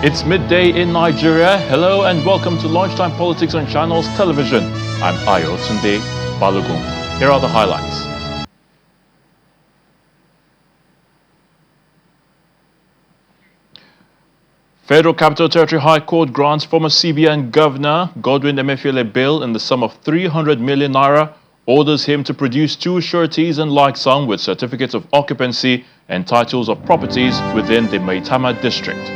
It's midday in Nigeria. Hello and welcome to Lunchtime Politics on Channels Television. I'm Ayo Tunde Balogun. Here are the highlights. Federal Capital Territory High Court grants former CBN Governor Godwin Emefiele bail in the sum of 300 million naira, orders him to produce 2 sureties and like sum with certificates of occupancy and titles of properties within the Maitama district.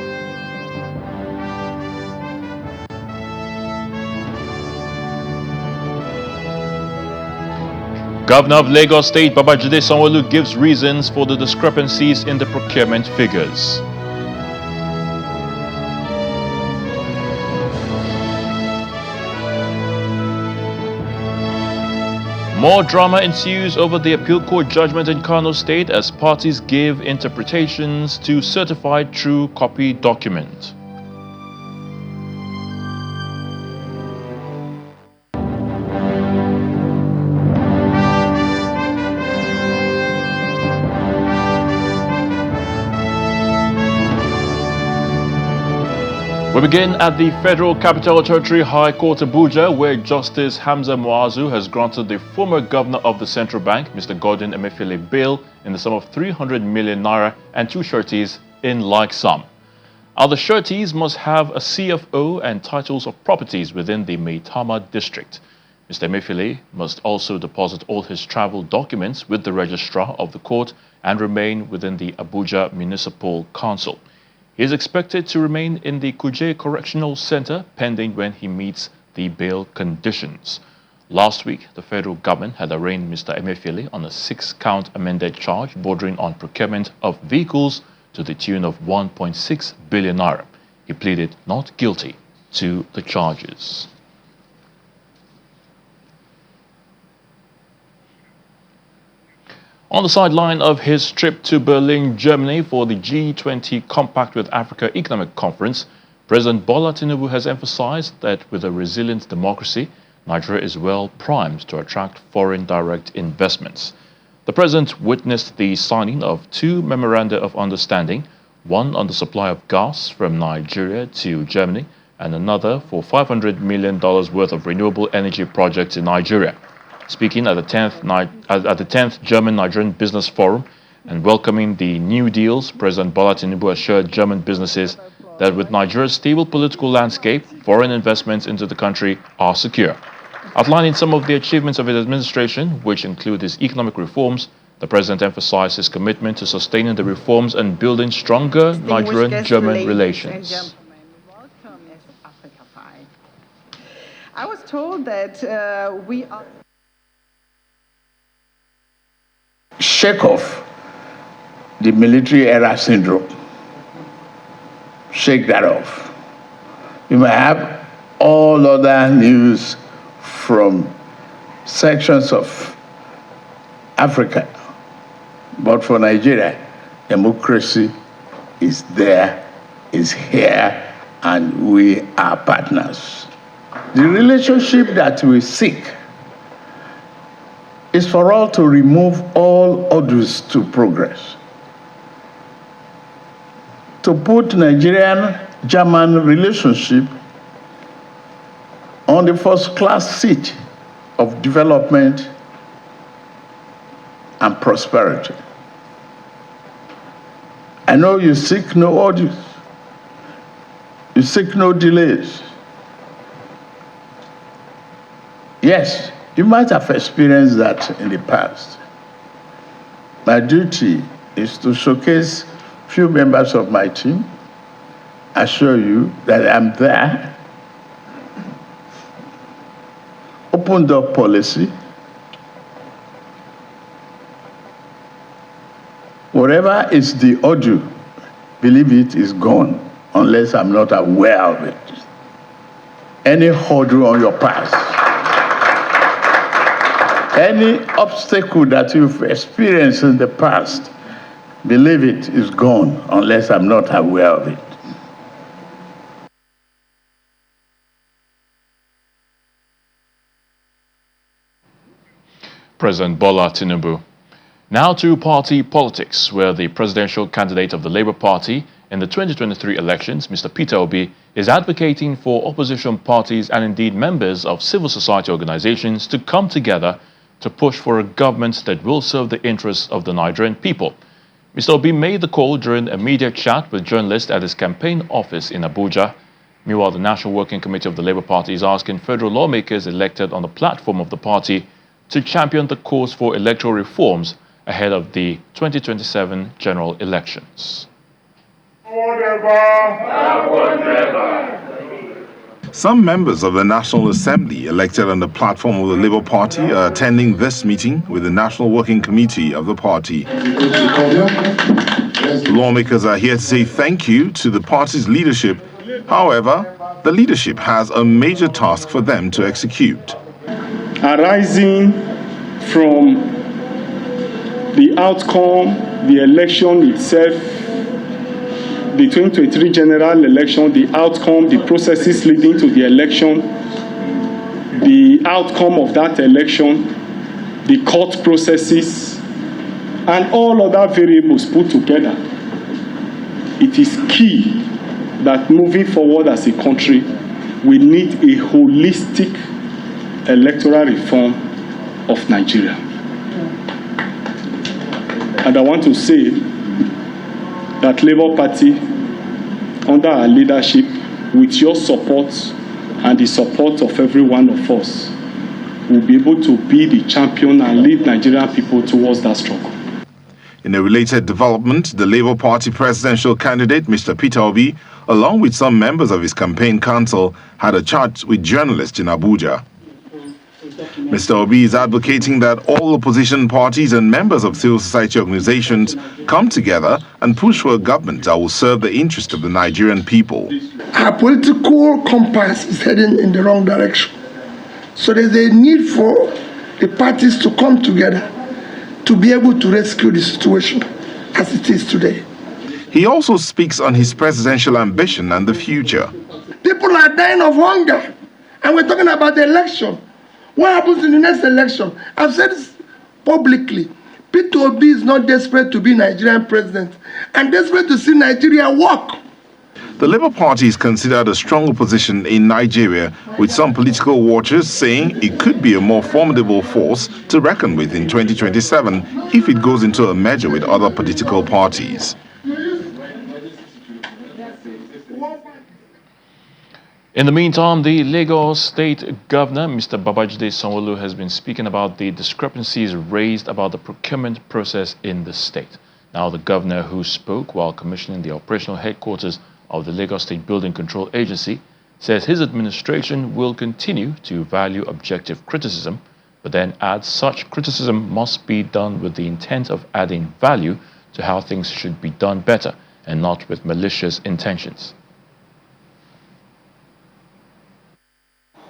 Governor of Lagos State Babajide Sanwo gives reasons for the discrepancies in the procurement figures. More drama ensues over the appeal court judgment in Kano State as parties give interpretations to certified true copy document. We begin at the Federal Capital Territory High Court Abuja, where Justice Hamza Muazu has granted the former governor of the central bank, Mr. Godwin Emefiele, bail in the sum of 300 million naira and 2 sureties in like sum. Now, the sureties must have a CFO and titles of properties within the Maitama district. Mr. Emefiele must also deposit all his travel documents with the registrar of the court and remain within the Abuja Municipal Council. He is expected to remain in the Kuje Correctional Center pending when he meets the bail conditions. Last week, the federal government had arraigned Mr. Emefiele on a 6-count amended charge bordering on procurement of vehicles to the tune of 1.6 billion naira. He pleaded not guilty to the charges. On the sideline of his trip to Berlin, Germany for the G20 Compact with Africa Economic Conference, President Bola Tinubu has emphasized that with a resilient democracy, Nigeria is well primed to attract foreign direct investments. The president witnessed the signing of 2 memoranda of understanding, one on the supply of gas from Nigeria to Germany and another for $500 million worth of renewable energy projects in Nigeria. Speaking at the 10th German-Nigerian Business Forum and welcoming the new deals, President Bola Tinubu assured German businesses that with Nigeria's stable political landscape, foreign investments into the country are secure. Outlining some of the achievements of his administration, which include his economic reforms, the president emphasized his commitment to sustaining the reforms and building stronger Nigerian-German relations. Welcome to Africa 5. I was told that we are... Shake off the military era syndrome. Shake that off. You might have all other news from sections of Africa, but for Nigeria, democracy is there, is here, and we are partners. The relationship that we seek is for all to remove all hurdles to progress, to put Nigerian-German relationship on the first-class seat of development and prosperity. I know you seek no hurdles, you seek no delays. Yes, you might have experienced that in the past. My duty is to showcase few members of my team, assure you that I'm there, open door policy, whatever is the audio, believe it is gone unless I'm not aware of it. Any hurdle on your path, any obstacle that you've experienced in the past, believe it is gone unless I'm not aware of it. President Bola Tinubu. Now to party politics, where the presidential candidate of the Labour Party, in the 2023 elections, Mr. Peter Obi is advocating for opposition parties and indeed members of civil society organizations to come together to push for a government that will serve the interests of the Nigerian people. Mr. Obi made the call during a media chat with journalists at his campaign office in Abuja. Meanwhile, the National Working Committee of the Labour Party is asking federal lawmakers elected on the platform of the party to champion the cause for electoral reforms ahead of the 2027 general elections. Some members of the National Assembly elected on the platform of the Labour Party are attending this meeting with the National Working Committee of the party. Lawmakers are here to say thank you to the party's leadership. However, the leadership has a major task for them to execute. Arising from the outcome, the election itself, the 2023 general election, the outcome, the processes leading to the election, the outcome of that election, the court processes, and all other variables put together, it is key that moving forward as a country, we need a holistic electoral reform of Nigeria. And I want to say that Labour Party, under our leadership, with your support and the support of every one of us, will be able to be the champion and lead Nigerian people towards that struggle. In a related development, the Labour Party presidential candidate, Mr. Peter Obi, along with some members of his campaign council, had a chat with journalists in Abuja. Mr. Obi is advocating that all opposition parties and members of civil society organizations come together and push for a government that will serve the interest of the Nigerian people. Our political compass is heading in the wrong direction. So there's a need for the parties to come together to be able to rescue the situation as it is today. He also speaks on his presidential ambition and the future. People are dying of hunger, and we're talking about the election. What happens in the next election? I've said this publicly. Peter Obi is not desperate to be Nigerian president and desperate to see Nigeria work. The Labour Party is considered a strong opposition in Nigeria, with some political watchers saying it could be a more formidable force to reckon with in 2027 if it goes into a merger with other political parties. In the meantime, the Lagos State Governor, Mr. Babajide Sanwo, has been speaking about the discrepancies raised about the procurement process in the state. Now, the governor, who spoke while commissioning the operational headquarters of the Lagos State Building Control Agency, says his administration will continue to value objective criticism, but then adds such criticism must be done with the intent of adding value to how things should be done better and not with malicious intentions.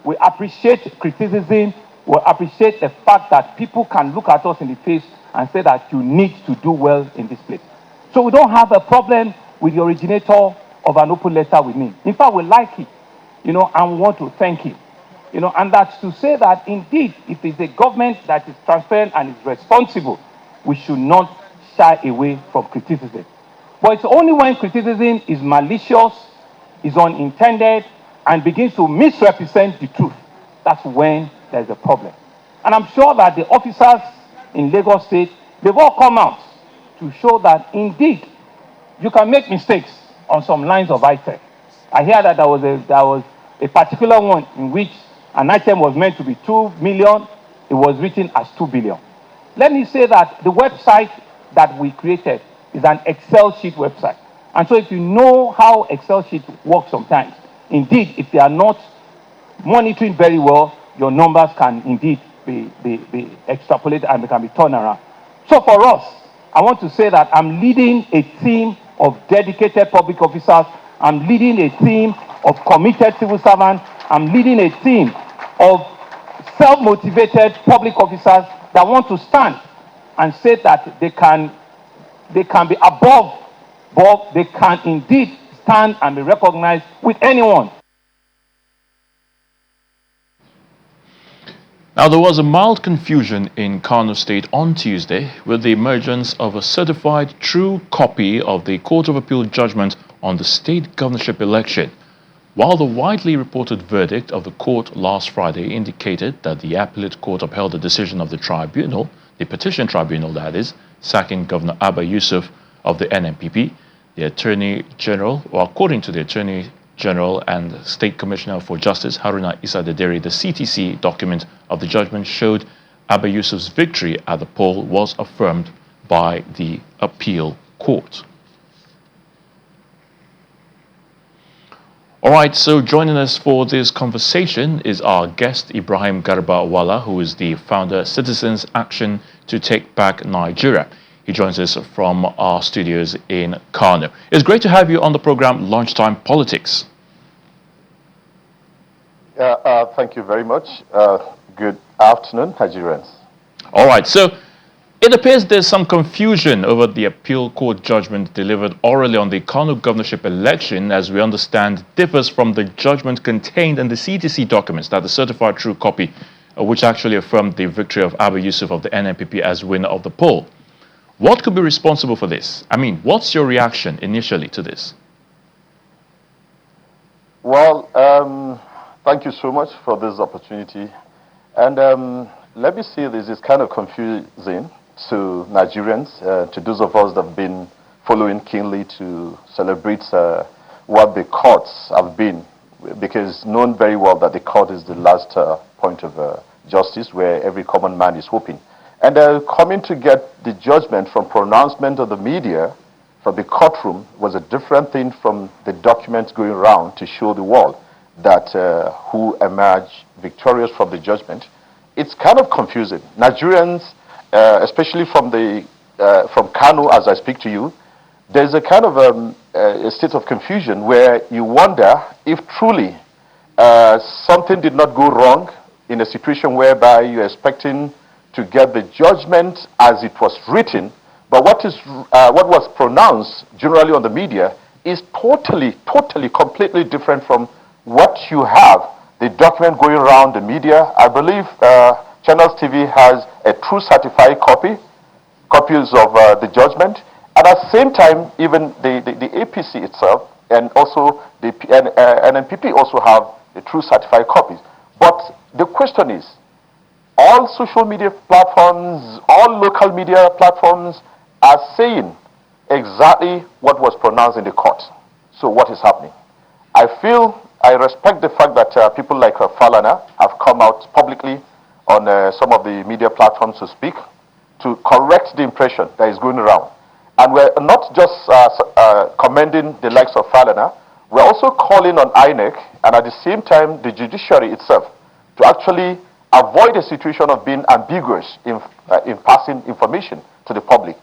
We appreciate criticism. We appreciate the fact that people can look at us in the face and say that you need to do well in this place. So we don't have a problem with the originator of an open letter with me. In fact, we like it, and we want to thank him. And that's to say that indeed, if it's a government that is transparent and is responsible, we should not shy away from criticism. But it's only when criticism is malicious, is unintended, and begins to misrepresent the truth, that's when there's a problem. And I'm sure that the officers in Lagos State, they've all come out to show that indeed you can make mistakes on some lines of item. I hear that there was a particular one in which an item was meant to be 2 million, it was written as 2 billion. Let me say that the website that we created is an Excel sheet website. And so if you know how Excel sheet works sometimes, indeed, if they are not monitoring very well, your numbers can indeed be extrapolated and they can be turned around. So for us, I want to say that I'm leading a team of dedicated public officers. I'm leading a team of committed civil servants. I'm leading a team of self-motivated public officers that want to stand and say that they can be above, but they can indeed stand and be recognized with anyone. Now, there was a mild confusion in Kano State on Tuesday with the emergence of a certified true copy of the Court of Appeal judgment on the state governorship election. While the widely reported verdict of the court last Friday indicated that the appellate court upheld the decision of the tribunal, the petition tribunal that is, sacking Governor Abba Yusuf of the NNPP, the Attorney General, or according to the Attorney General and State Commissioner for Justice Haruna Issa Dederi, the CTC document of the judgment showed Abba Yusuf's victory at the poll was affirmed by the appeal court. All right, so joining us for this conversation is our guest, Ibrahim Garba Wala, who is the founder of Citizens Action to Take Back Nigeria. He joins us from our studios in Kano. It's great to have you on the program Lunchtime Politics. Thank you very much. Good afternoon, Nigerians. All right, so it appears there's some confusion over the appeal court judgment delivered orally on the Kano governorship election, as we understand differs from the judgment contained in the CTC documents, that the certified true copy, which actually affirmed the victory of Abba Yusuf of the NNPP as winner of the poll. What could be responsible for this? I mean, what's your reaction initially to this? Well, thank you so much for this opportunity. And let me say this is kind of confusing to Nigerians, to those of us that have been following keenly to celebrate what the courts have been, because known very well that the court is the last point of justice where every common man is hoping. And coming to get the judgment from pronouncement of the media, from the courtroom, was a different thing from the documents going around to show the world that who emerged victorious from the judgment. It's kind of confusing. Nigerians, especially from Kano, as I speak to you, there's a kind of a state of confusion where you wonder if truly something did not go wrong in a situation whereby you're expecting to get the judgment as it was written, but what was pronounced generally on the media is totally, completely different from what you have, the document going around the media. I believe Channels TV has a true certified copies of the judgment, and at the same time, even the APC itself and also the NNPP also have the true certified copies. But the question is, all social media platforms, all local media platforms are saying exactly what was pronounced in the court. So what is happening? I respect the fact that people like Falana have come out publicly on some of the media platforms to speak, to correct the impression that is going around. And we're not just commending the likes of Falana, we're also calling on INEC and at the same time the judiciary itself to actually avoid a situation of being ambiguous in passing information to the public,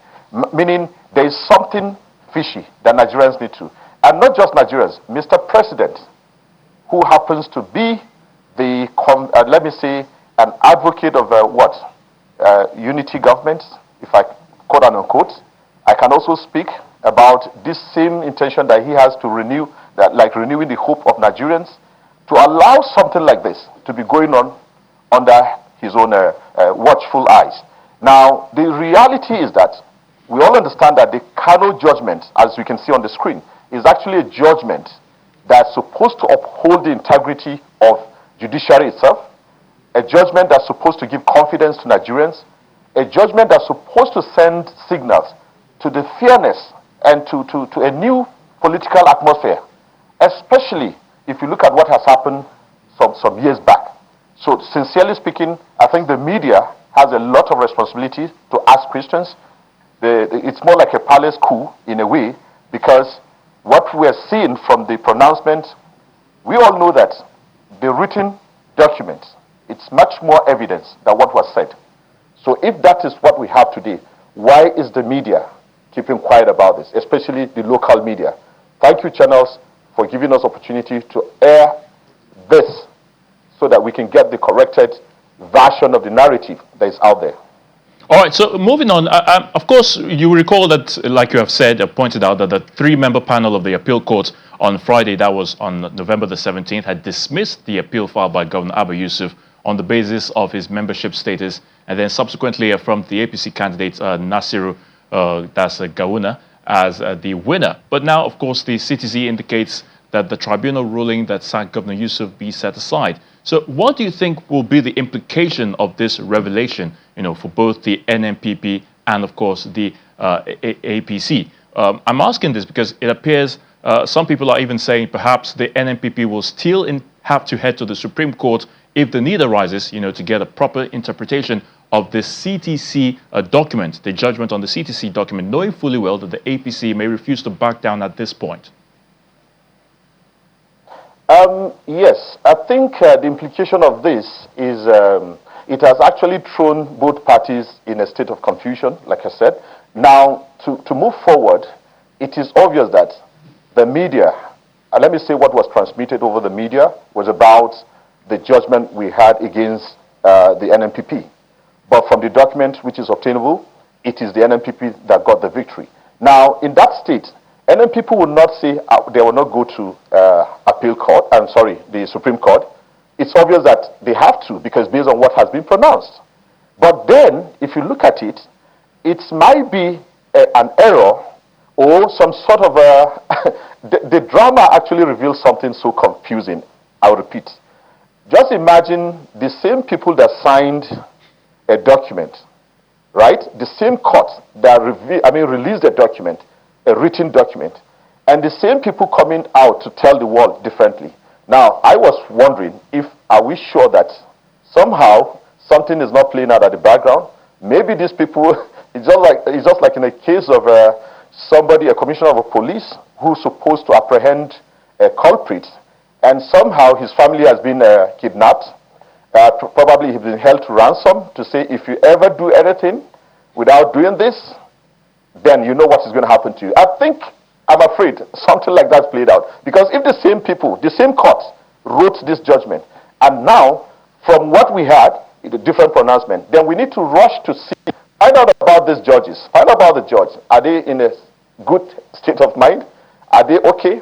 meaning there is something fishy that Nigerians need to. And not just Nigerians, Mr. President, who happens to be the, let me say, an advocate of unity government, if I quote and unquote. I can also speak about this same intention that he has to renew, like renewing the hope of Nigerians, to allow something like this to be going on under his own watchful eyes. Now, the reality is that we all understand that the Kano judgment, as we can see on the screen, is actually a judgment that's supposed to uphold the integrity of judiciary itself, a judgment that's supposed to give confidence to Nigerians, a judgment that's supposed to send signals to the fairness and to a new political atmosphere, especially if you look at what has happened some years back. So sincerely speaking, I think the media has a lot of responsibility to ask questions. It's more like a palace coup in a way, because what we're seeing from the pronouncement, we all know that the written document, it's much more evidence than what was said. So if that is what we have today, why is the media keeping quiet about this, especially the local media? Thank you, channels, for giving us opportunity to air this so that we can get the corrected version of the narrative that is out there. All right, so moving on, of course, you recall that, like you have said, pointed out that the three-member panel of the appeal court on Friday, that was on November the 17th, had dismissed the appeal filed by Governor Abba Yusuf on the basis of his membership status, and then subsequently affirmed the APC candidate, Nasiru, that's Gawuna, as the winner. But now, of course, the CTC indicates that the tribunal ruling that sacked Governor Yusuf be set aside. So what do you think will be the implication of this revelation, for both the NNPP and, of course, the APC? I'm asking this because it appears some people are even saying perhaps the NNPP will still have to head to the Supreme Court if the need arises, to get a proper interpretation of the CTC document, the judgment on the CTC document, knowing fully well that the APC may refuse to back down at this point. Yes, I think the implication of this is it has actually thrown both parties in a state of confusion, like I said. Now, to move forward, it is obvious that the media, let me say what was transmitted over the media, was about the judgment we had against the NNPP. But from the document which is obtainable, it is the NNPP that got the victory. Now, in that state, NNPP will not say they will not go to the Supreme Court. It's obvious that they have to, because based on what has been pronounced. But then, if you look at it, it might be an error or some sort of the drama actually reveals something so confusing. I'll repeat. Just imagine the same people that signed a document, right? The same court that released a document, a written document, and the same people coming out to tell the world differently. Now, I was wondering are we sure that somehow something is not playing out at the background? Maybe these people, it's just like in a case of a commissioner of police who's supposed to apprehend a culprit, and somehow his family has been kidnapped. Probably he's been held to ransom to say, if you ever do anything without doing this, then you know what is going to happen to you. I'm afraid something like that's played out. Because if the same people, the same court wrote this judgment, and now, from what we had, it's a different pronouncement, then we need to rush to find out about these judges. Find out about the judge. Are they in a good state of mind? Are they okay?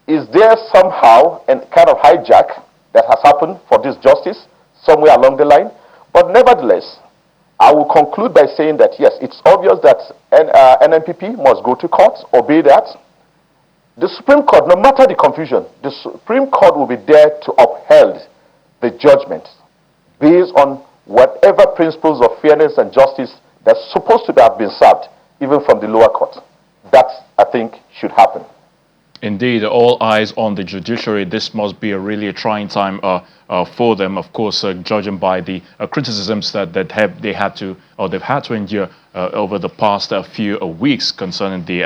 Is there somehow a kind of hijack that has happened for this justice somewhere along the line? But nevertheless, I will conclude by saying that yes, it's obvious that NNPP must go to court, obey that. The Supreme Court, no matter the confusion, the Supreme Court will be there to uphold the judgment based on whatever principles of fairness and justice that's supposed to have been served, even from the lower court. That, I think, should happen. Indeed, all eyes on the judiciary. This must be really a trying time for them, of course, judging by the criticisms that they've had to endure over the past few weeks concerning the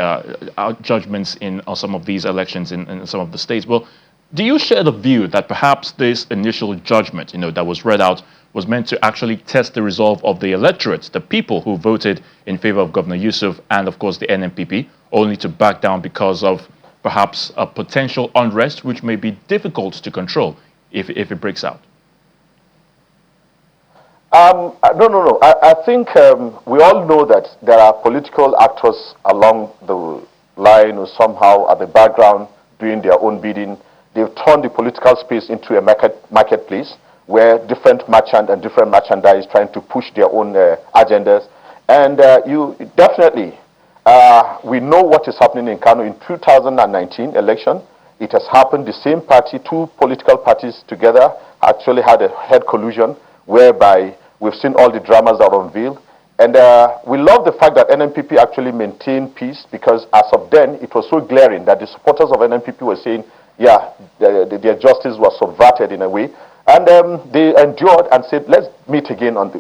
judgments in some of these elections in some of the states. Well, do you share the view that perhaps this initial judgment, that was read out, was meant to actually test the resolve of the electorate, the people who voted in favor of Governor Yusuf and, of course, the NNPP, only to back down because of perhaps a potential unrest which may be difficult to control if it breaks out? No. I think we all know that there are political actors along the line who somehow at the background doing their own bidding. They've turned the political space into a marketplace where different merchants and different merchandise trying to push their own agendas. And you definitely, we know what is happening in Kano in 2019 election. It has happened. The same party, two political parties together, actually had a head collusion whereby we've seen all the dramas that are unveiled. And we love the fact that NNPP actually maintained peace, because as of then, it was so glaring that the supporters of NNPP were saying, yeah, their justice was subverted in a way. And they endured and said, let's meet again in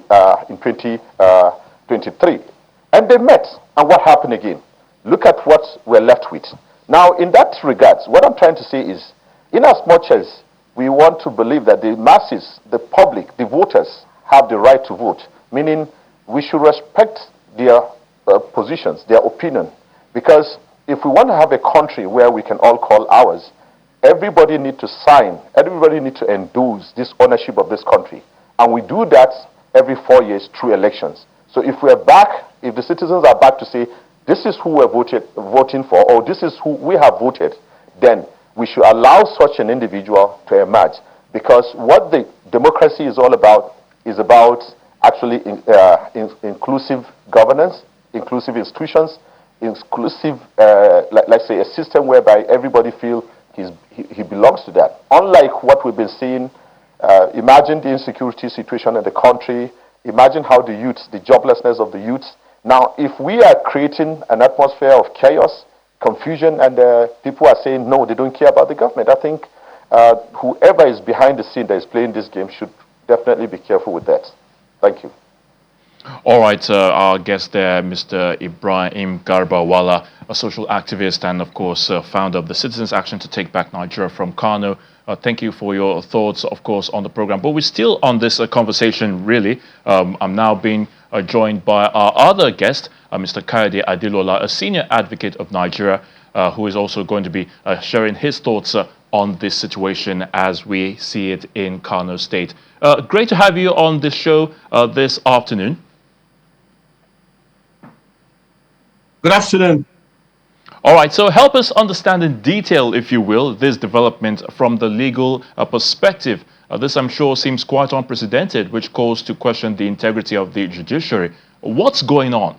2023. And they met. And what happened again? Look at what we're left with. Now, in that regard, what I'm trying to say is, in as much as we want to believe that the masses, the public, the voters have the right to vote, meaning we should respect their positions, their opinion. Because if we want to have a country where we can all call ours, everybody needs to sign, everybody needs to endorse this ownership of this country. And we do that every 4 years through elections. So if we're back, if the citizens are back to say, this is who we're voting for, or this is who we have voted, then we should allow such an individual to emerge. Because what the democracy is all about is about actually inclusive governance, inclusive institutions, inclusive, let's say, a system whereby everybody feels he belongs to that. Unlike what we've been seeing, imagine the insecurity situation in the country, imagine how the youths, the joblessness of the youths. Now, if we are creating an atmosphere of chaos, confusion, and people are saying, no, they don't care about the government, I think whoever is behind the scene that is playing this game should definitely be careful with that. Thank you. All right, our guest there, Mr. Ibrahim Garbawala, a social activist and, of course, founder of the Citizens Action to Take Back Nigeria from Kano. Thank you for your thoughts, of course, on the program. But we're still on this conversation, really. I'm now being joined by our other guest, Mr. Kayode Adilola, a senior advocate of Nigeria, who is also going to be sharing his thoughts on this situation as we see it in Kano State. Great to have you on this show this afternoon. Good afternoon. All right, so help us understand in detail, if you will, this development from the legal perspective. This, I'm sure, seems quite unprecedented, which calls to question the integrity of the judiciary. What's going on?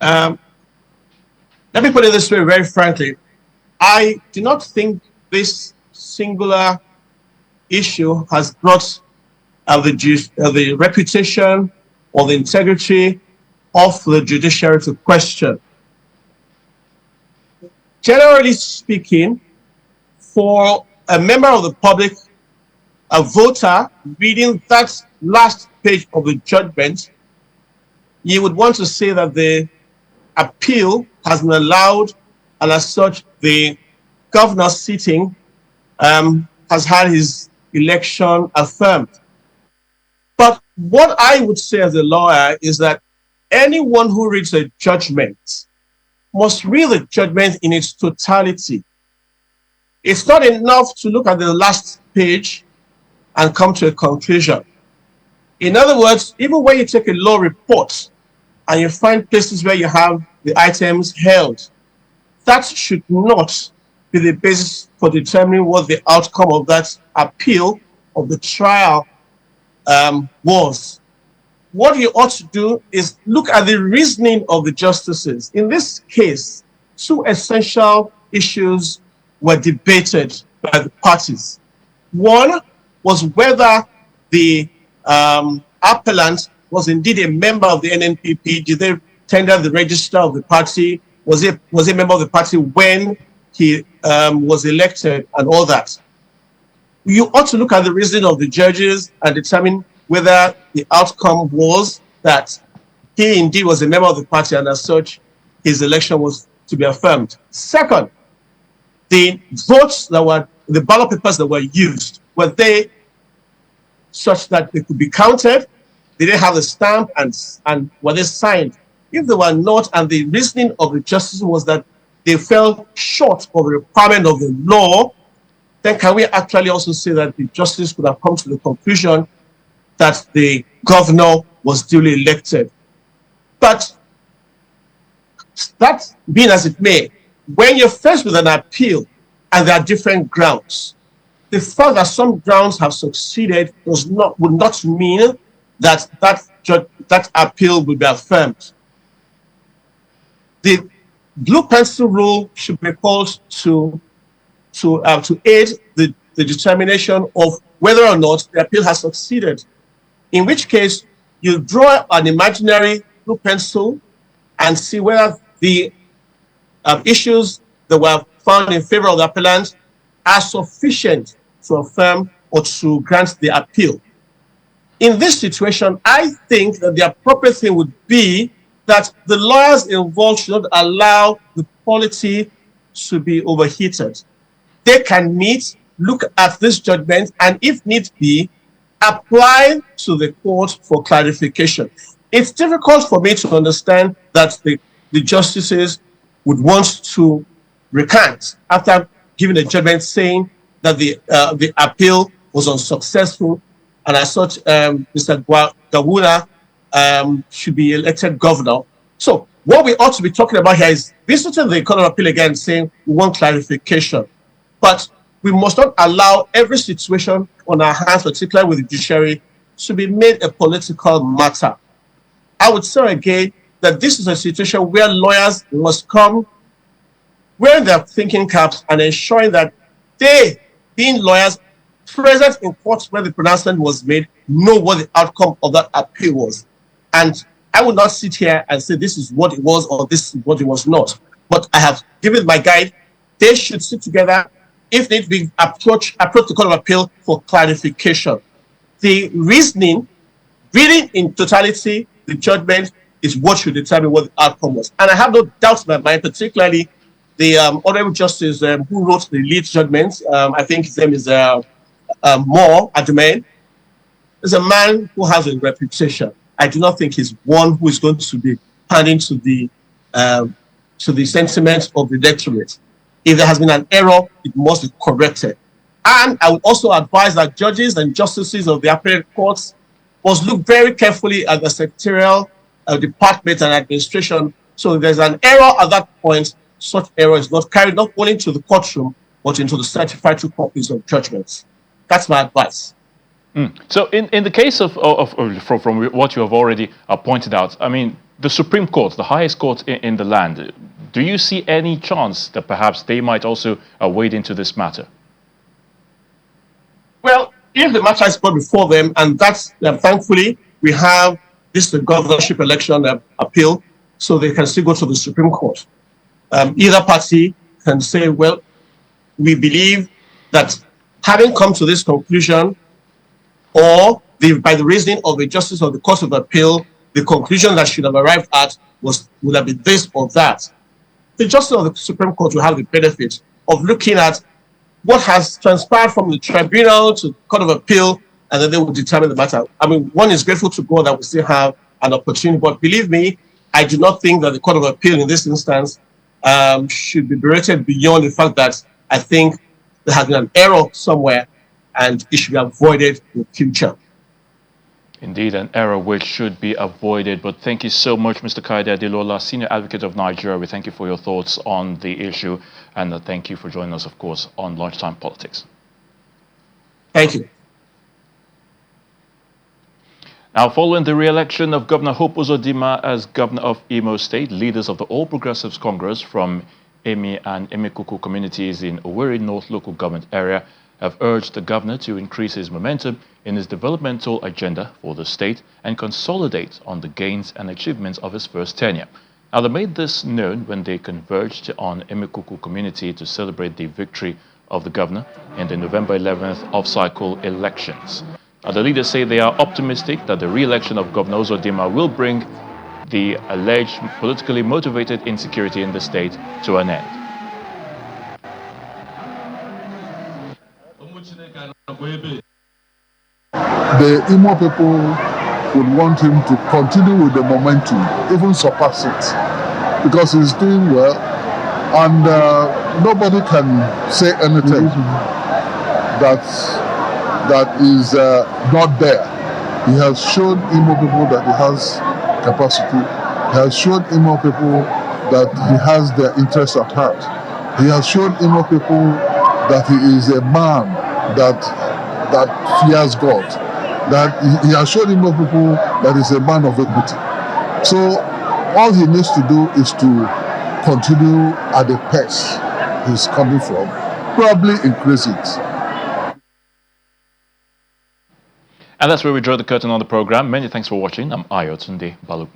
Let me put it this way, very frankly. I do not think this singular issue has brought the reputation or the integrity of the judiciary to question. Generally speaking, for a member of the public, a voter reading that last page of the judgment, you would want to say that the appeal has been allowed, and as such, the governor sitting has had his election affirmed. But what I would say as a lawyer is that anyone who reads a judgment must read the judgment in its totality. It's not enough to look at the last page and come to a conclusion. In other words, even when you take a law report and you find places where you have the items held, that should not be the basis for determining what the outcome of that appeal of the trial was. What you ought to do is look at the reasoning of the justices. In this case, two essential issues were debated by the parties. One was whether the appellant was indeed a member of the NNPP. Did they tender the register of the party? Was he a member of the party when he was elected and all that? You ought to look at the reasoning of the judges and determine whether the outcome was that he indeed was a member of the party, and as such, his election was to be affirmed. Second, the votes that were, the ballot papers that were used, were they such that they could be counted? Did they have the stamp, and were they signed? If they were not, and the reasoning of the justice was that they fell short of the requirement of the law, then can we actually also say that the justice could have come to the conclusion that the governor was duly elected? But that being as it may, when you're faced with an appeal and there are different grounds, the fact that some grounds have succeeded would not mean that that appeal will be affirmed. The blue pencil rule should be called to aid the determination of whether or not the appeal has succeeded. In which case, you draw an imaginary blue pencil and see whether the issues that were found in favor of the appellant are sufficient to affirm or to grant the appeal. In this situation, I think that the appropriate thing would be that the lawyers involved should not allow the polity to be overheated. They can meet, look at this judgment, and if need be, apply to the court for clarification. It's difficult for me to understand that the justices would want to recant after giving a judgment saying that the appeal was unsuccessful, and as such, Mr. Gawuna should be elected governor. So what we ought to be talking about here is visiting the Court of Appeal again, saying we want clarification. But we must not allow every situation on our hands, particularly with the judiciary, to be made a political matter. I would say again that this is a situation where lawyers must come wearing their thinking caps and ensuring that they, being lawyers, present in court where the pronouncement was made, know what the outcome of that appeal was. And I will not sit here and say this is what it was or this is what it was not. But I have given my guide. They should sit together, if need be, approach the Court of Appeal for clarification. The reasoning, reading in totality, the judgment is what should determine what the outcome was. And I have no doubts in my mind, particularly the Honorable Justice who wrote the lead judgment. I think his name is Moore Adumain. Is a man who has a reputation. I do not think he's one who is going to be handing to the sentiments of the electorate. If there has been an error, it must be corrected. And I would also advise that judges and justices of the appellate courts must look very carefully at the secretarial department and administration. So if there's an error at that point, such error is not carried not only to the courtroom, but into the certified true copies of judgments. That's my advice. So in the case of from what you have already pointed out, I mean, the Supreme Court, the highest court in the land, do you see any chance that perhaps they might also wade into this matter? Well, if the matter is brought before them, and that's thankfully we have this the governorship election appeal, so they can still go to the Supreme Court. Either party can say, well, we believe that having come to this conclusion, or by the reasoning of the justice of the Court of Appeal, the conclusion that should have arrived at would have been this or that. The justice of the Supreme Court will have the benefit of looking at what has transpired from the tribunal to the Court of Appeal, and then they will determine the matter. I mean, one is grateful to God that we still have an opportunity, but believe me, I do not think that the Court of Appeal in this instance should be berated beyond the fact that I think there has been an error somewhere and it should be avoided in the future. Indeed, an error which should be avoided. But thank you so much, Mr. Kaide Adelola, Senior Advocate of Nigeria. We thank you for your thoughts on the issue, and thank you for joining us, of course, on Lunchtime Politics. Thank you. Now, following the re-election of Governor Hope Uzodinma as Governor of Imo State, leaders of the All Progressives Congress from Emi and Emekuku communities in Owerri North local government area have urged the governor to increase his momentum in his developmental agenda for the state and consolidate on the gains and achievements of his first tenure. Now, they made this known when they converged on Emekuku community to celebrate the victory of the governor in the November 11th off-cycle elections. Now, the leaders say they are optimistic that the re-election of Governor Uzodinma will bring the alleged politically motivated insecurity in the state to an end. The Imo people would want him to continue with the momentum, even surpass it, because he's doing well, and nobody can say anything that is not there. He has shown Imo people that he has capacity. He has shown Imo people that he has their interests at heart. He has shown Imo people that he is a man that fears God. That he has shown Imo people that he's a man of equity. So all he needs to do is to continue at the pace he's coming from, probably increase it. And that's where we draw the curtain on the program. Many thanks for watching. I'm Ayotunde Balogun.